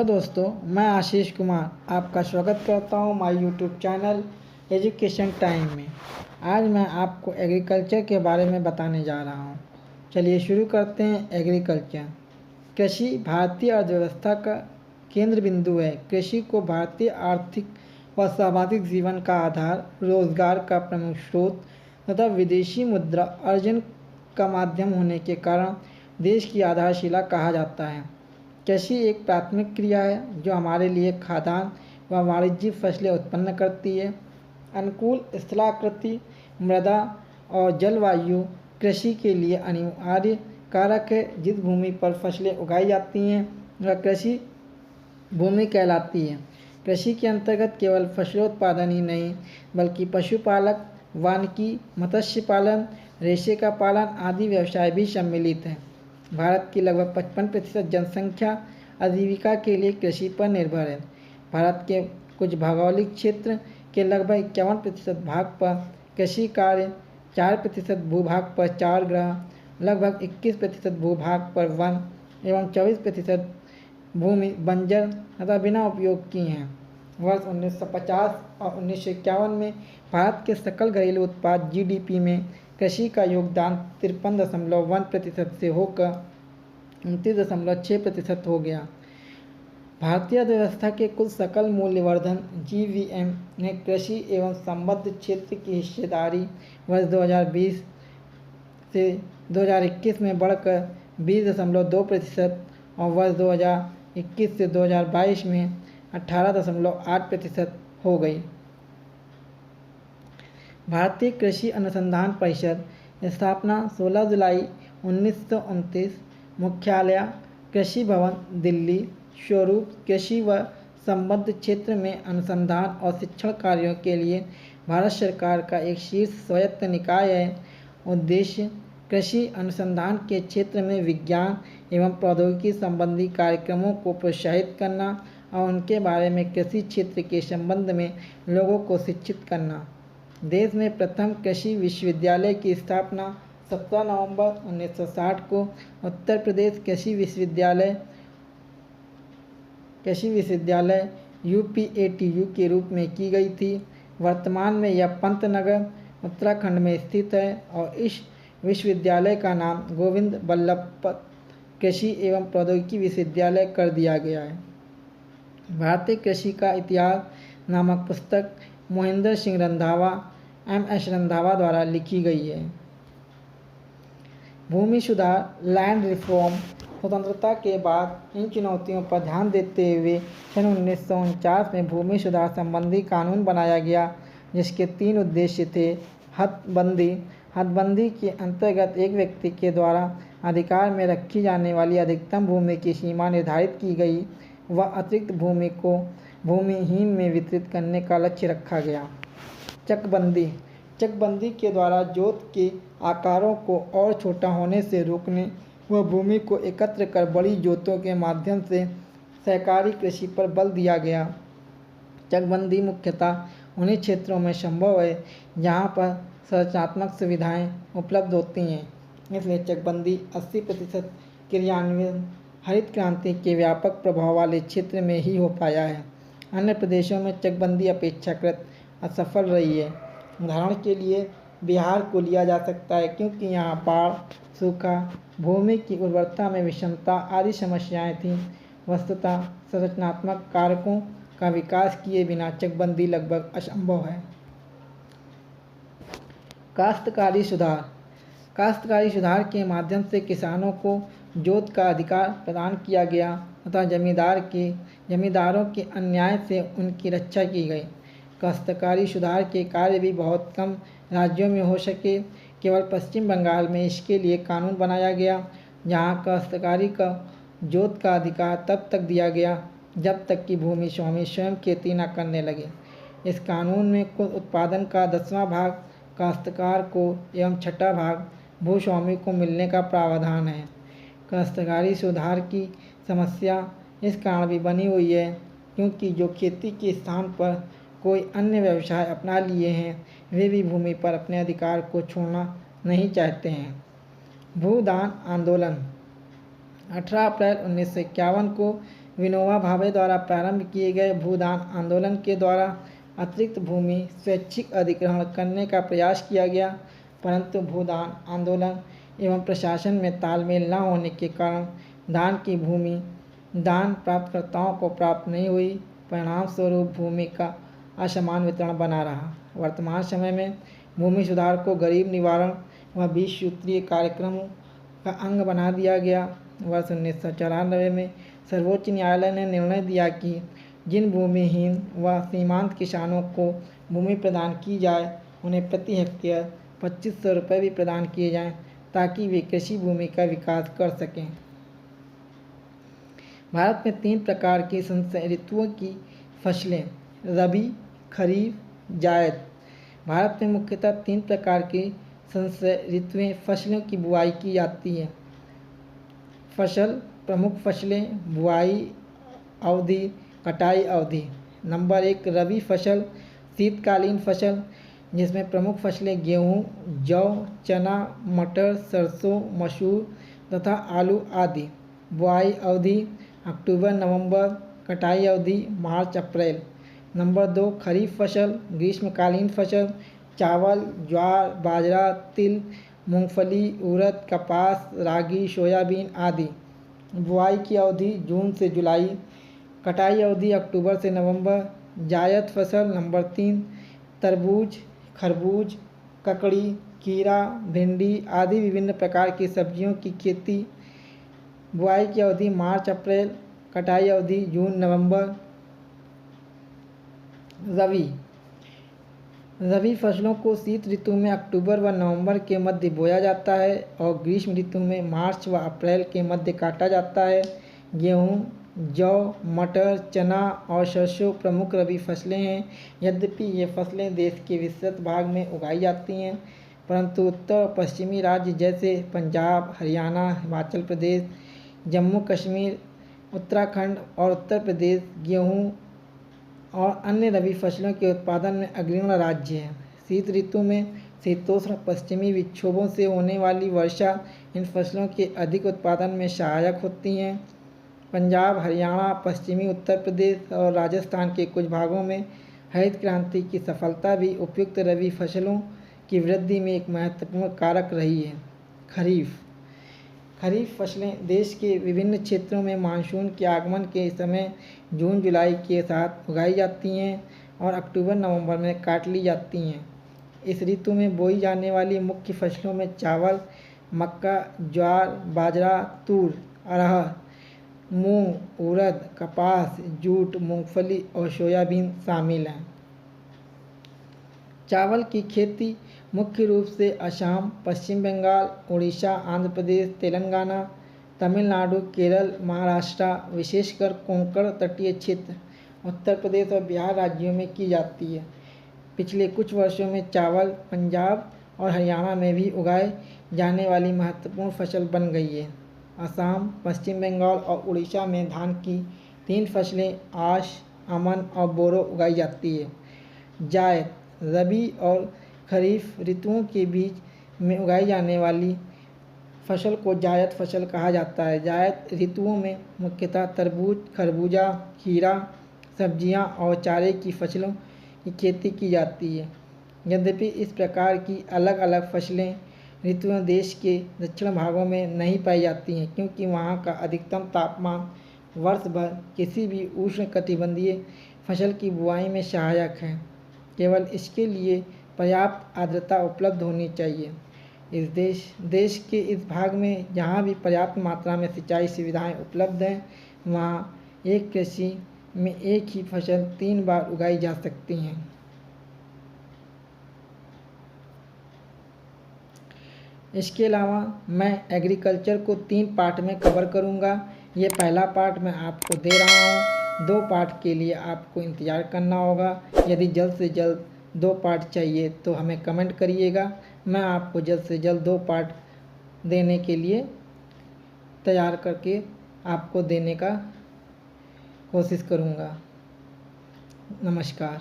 दोस्तों, मैं आशीष कुमार आपका स्वागत करता हूं my YouTube channel education time में। आज मैं आपको एग्रीकल्चर के बारे में बताने जा रहा हूं। चलिए शुरू करते हैं। एग्रीकल्चर कृषि भारतीय अर्थव्यवस्था का केंद्र बिंदु है। कृषि को भारतीय आर्थिक व सामाजिक जीवन का आधार, रोजगार का प्रमुख स्रोत तथा विदेशी मुद्रा अर्जन का माध्यम होने के कारण देश की आधारशिला कहा जाता है। कृषि एक प्राथमिक क्रिया है जो हमारे लिए खाद्यान्न व वाणिज्यिक फसलें उत्पन्न करती है। अनुकूल स्थलाकृति, मृदा और जलवायु कृषि के लिए अनिवार्य कारक है। जिस भूमि पर फसलें उगाई जाती हैं वह कृषि भूमि कहलाती है। कृषि के अंतर्गत केवल फसलोत्पादन ही नहीं बल्कि पशुपालक, वानिकी, मत्स्य पालन, रेशे का पालन आदि व्यवसाय भी सम्मिलित हैं। भारत की लगभग 55% जनसंख्या आजीविका के लिए कृषि पर निर्भर है। भारत के कुछ भौगोलिक क्षेत्र के लगभग 51% भाग पर कृषि कार्य, 4% भूभाग पर चार ग्रह, लगभग 21% भूभाग पर वन एवं 24% भूमि बंजर तथा बिना उपयोग की हैं। वर्ष 1950 और 1951 में भारत के सकल घरेलू उत्पाद GDP में कृषि का योगदान 53.1% से होकर 29.6% हो गया। भारतीय अर्थव्यवस्था के कुल सकल मूल्यवर्धन GVM ने कृषि एवं संबद्ध क्षेत्र की हिस्सेदारी वर्ष 2020 से 2021 में बढ़कर 20.2% और वर्ष 2021 से 2022 में 18.8% हो गई। भारतीय कृषि अनुसंधान परिषद स्थापना 16 जुलाई 1929, मुख्यालय कृषि भवन दिल्ली, स्वरूप कृषि व संबद्ध क्षेत्र में अनुसंधान और शिक्षण कार्यों के लिए भारत सरकार का एक शीर्ष स्वायत्त निकाय है। उद्देश्य कृषि अनुसंधान के क्षेत्र में विज्ञान एवं प्रौद्योगिकी संबंधी कार्यक्रमों को प्रोत्साहित करना और उनके बारे में कृषि क्षेत्र के संबंध में लोगों को शिक्षित करना। देश में प्रथम कृषि विश्वविद्यालय की स्थापना 17 नवंबर 1960 को उत्तर प्रदेश कृषि विश्वविद्यालय UPATU के रूप में की गई थी। वर्तमान में यह पंतनगर उत्तराखंड में स्थित है और इस विश्वविद्यालय का नाम गोविंद बल्लभ पंत कृषि एवं प्रौद्योगिकी विश्वविद्यालय कर दिया गया है। भारतीय कृषि का इतिहास नामक पुस्तक मोहिंदर सिंह रंधावा MS रंधावा द्वारा लिखी गई है। भूमि सुधार लैंड रिफॉर्म स्वतंत्रता के बाद इन चुनौतियों पर ध्यान देते हुए सन 1949 में भूमि सुधार संबंधी कानून बनाया गया, जिसके 3 उद्देश्य थे। हदबंदी के अंतर्गत एक व्यक्ति के द्वारा अधिकार में रखी जाने वाली अधिकतम भूमि की सीमा निर्धारित की गई व अतिरिक्त भूमि को भूमिहीन में वितरित करने का लक्ष्य रखा गया। चकबंदी के द्वारा जोत के आकारों को और छोटा होने से रोकने व भूमि को एकत्र कर बड़ी जोतों के माध्यम से सहकारी कृषि पर बल दिया गया। चकबंदी मुख्यतः उन्हीं क्षेत्रों में संभव है जहाँ पर संरचनात्मक सुविधाएं उपलब्ध होती हैं, इसलिए चकबंदी 80% क्रियान्वयन हरित क्रांति के व्यापक प्रभाव वाले क्षेत्र में ही हो पाया है। अन्य प्रदेशों में चकबंदी अपेक्षाकृत असफल रही है। उदाहरण के लिए बिहार को लिया जा सकता है, क्योंकि यहाँ बाढ़, सूखा, भूमि की उर्वरता में विषमता आदि समस्याएं थीं। वस्तुतः संरचनात्मक कारकों का विकास किए बिना चकबंदी लगभग असंभव है। काश्तकारी सुधार के माध्यम से किसानों को जोत का अधिकार प्रदान किया गया तथा जमींदारों के अन्याय से उनकी रक्षा की गई। काश्तकारी सुधार के कार्य भी बहुत कम राज्यों में हो सके। केवल पश्चिम बंगाल में इसके लिए कानून बनाया गया, जहाँ काश्तकारी का जोत का अधिकार तब तक दिया गया जब तक कि भूमि स्वामी स्वयं खेती न करने लगे। इस कानून में कुल उत्पादन का 10वां भाग काश्तकार को एवं 6ठा भाग भूस्वामी को मिलने का प्रावधान है। काश्तकारी सुधार की समस्या इस कारण भी बनी हुई है क्योंकि जो खेती के स्थान पर कोई अन्य व्यवसाय अपना लिए हैं वे भी भूमि पर अपने अधिकार को छोड़ना नहीं चाहते हैं। भूदान आंदोलन 18 अप्रैल 1951 को विनोबा भावे द्वारा प्रारंभ किए गए भूदान आंदोलन के द्वारा अतिरिक्त भूमि स्वैच्छिक अधिग्रहण करने का प्रयास किया गया, परंतु भूदान आंदोलन एवं प्रशासन में तालमेल न होने के कारण दान की भूमि दान प्राप्तकर्ताओं को प्राप्त नहीं हुई। परिणाम स्वरूप भूमि का असमान वितरण बना रहा। वर्तमान समय में भूमि सुधार को गरीब निवारण व 20 सूत्रीय कार्यक्रमों का अंग बना दिया गया। वर्ष 1994 में सर्वोच्च न्यायालय ने निर्णय दिया कि जिन भूमिहीन व सीमांत किसानों को भूमि प्रदान की जाए उन्हें प्रति हेक्टेयर 2500 रुपये भी प्रदान किए जाएं, ताकि वे कृषि भूमि का विकास कर सकें। भारत में 3 प्रकार की संचय ऋतुओं की फसलें रबी, खरीफ, जायद। भारत में मुख्यतः 3 प्रकार की संचय ऋतुएं फसलों की बुआई की जाती है। प्रमुख फसलें बुआई अवधि, कटाई अवधि। नंबर 1 रबी फसल, शीतकालीन फसल, जिसमें प्रमुख फसलें गेहूँ, जौ, चना, मटर, सरसों, मसूर तथा आलू आदि। बुआई अवधि अक्टूबर नवंबर, कटाई अवधि मार्च अप्रैल। नंबर 2 खरीफ फसल, ग्रीष्मकालीन फसल, चावल, ज्वार, बाजरा, तिल, मूंगफली, उड़द, कपास, रागी, सोयाबीन आदि। बुआई की अवधि जून से जुलाई, कटाई अवधि अक्टूबर से नवंबर। जायद फसल नंबर 3 तरबूज, खरबूज, ककड़ी, खीरा, भिंडी आदि विभिन्न प्रकार की सब्जियों की खेती। बुआई की अवधि मार्च अप्रैल, कटाई अवधि जून नवंबर। रबी फसलों को शीत ऋतु में अक्टूबर व नवंबर के मध्य बोया जाता है और ग्रीष्म ऋतु में मार्च व अप्रैल के मध्य काटा जाता है। गेहूँ, जौ, मटर, चना और सरसों प्रमुख रबी फसलें हैं। यद्यपि ये फसलें देश के विस्तृत भाग में उगाई जाती हैं, परंतु उत्तर और पश्चिमी राज्य जैसे पंजाब, हरियाणा, हिमाचल प्रदेश, जम्मू कश्मीर, उत्तराखंड और उत्तर प्रदेश गेहूँ और अन्य रबी फसलों के उत्पादन में अग्रणी राज्य हैं। शीत ऋतु में शीतोष्ण पश्चिमी विक्षोभों से होने वाली वर्षा इन फसलों के अधिक उत्पादन में सहायक होती हैं। पंजाब, हरियाणा, पश्चिमी उत्तर प्रदेश और राजस्थान के कुछ भागों में हरित क्रांति की सफलता भी उपयुक्त रबी फसलों की वृद्धि में एक महत्वपूर्ण कारक रही है। खरीफ फसलें देश के विभिन्न क्षेत्रों में मानसून के आगमन के समय जून जुलाई के साथ उगाई जाती हैं और अक्टूबर नवंबर में काट ली जाती हैं। इस ऋतु में बोई जाने वाली मुख्य फसलों में चावल, मक्का, ज्वार, बाजरा, तूर, अरहर, मूंग, उड़द, कपास, जूट, मूंगफली और सोयाबीन शामिल हैं। चावल की खेती मुख्य रूप से असम, पश्चिम बंगाल, उड़ीसा, आंध्र प्रदेश, तेलंगाना, तमिलनाडु, केरल, महाराष्ट्र, विशेषकर कोंकण तटीय क्षेत्र, उत्तर प्रदेश और बिहार राज्यों में की जाती है। पिछले कुछ वर्षों में चावल पंजाब और हरियाणा में भी उगाए जाने वाली महत्वपूर्ण फसल बन गई है। असम, पश्चिम बंगाल और उड़ीसा में धान की 3 फसलें आश, अमन और बोरो उगाई जाती है। जायद रबी और खरीफ ऋतुओं के बीच में उगाई जाने वाली फसल को जायद फसल कहा जाता है। जायद ऋतुओं में मुख्यतः तरबूज, खरबूजा, खीरा, सब्जियां और चारे की फसलों की खेती की जाती है। यद्यपि इस प्रकार की अलग अलग फसलें ऋतुएं देश के दक्षिण भागों में नहीं पाई जाती हैं, क्योंकि वहाँ का अधिकतम तापमान वर्ष भर किसी भी उष्णकटिबंधीय फसल की बुआई में सहायक है। केवल इसके लिए पर्याप्त आर्द्रता उपलब्ध होनी चाहिए। देश के इस भाग में जहाँ भी पर्याप्त मात्रा में सिंचाई सुविधाएं उपलब्ध हैं, वहाँ एक कृषि में एक ही फसल 3 बार उगाई जा सकती हैं। इसके अलावा मैं एग्रीकल्चर को 3 पार्ट में कवर करूँगा। ये पहला पार्ट मैं आपको दे रहा हूँ। 2 पार्ट के लिए आपको इंतज़ार करना होगा। यदि जल्द से जल्द 2 पार्ट चाहिए तो हमें कमेंट करिएगा। मैं आपको जल्द से जल्द 2 पार्ट देने के लिए तैयार करके आपको देने का कोशिश करूँगा। नमस्कार।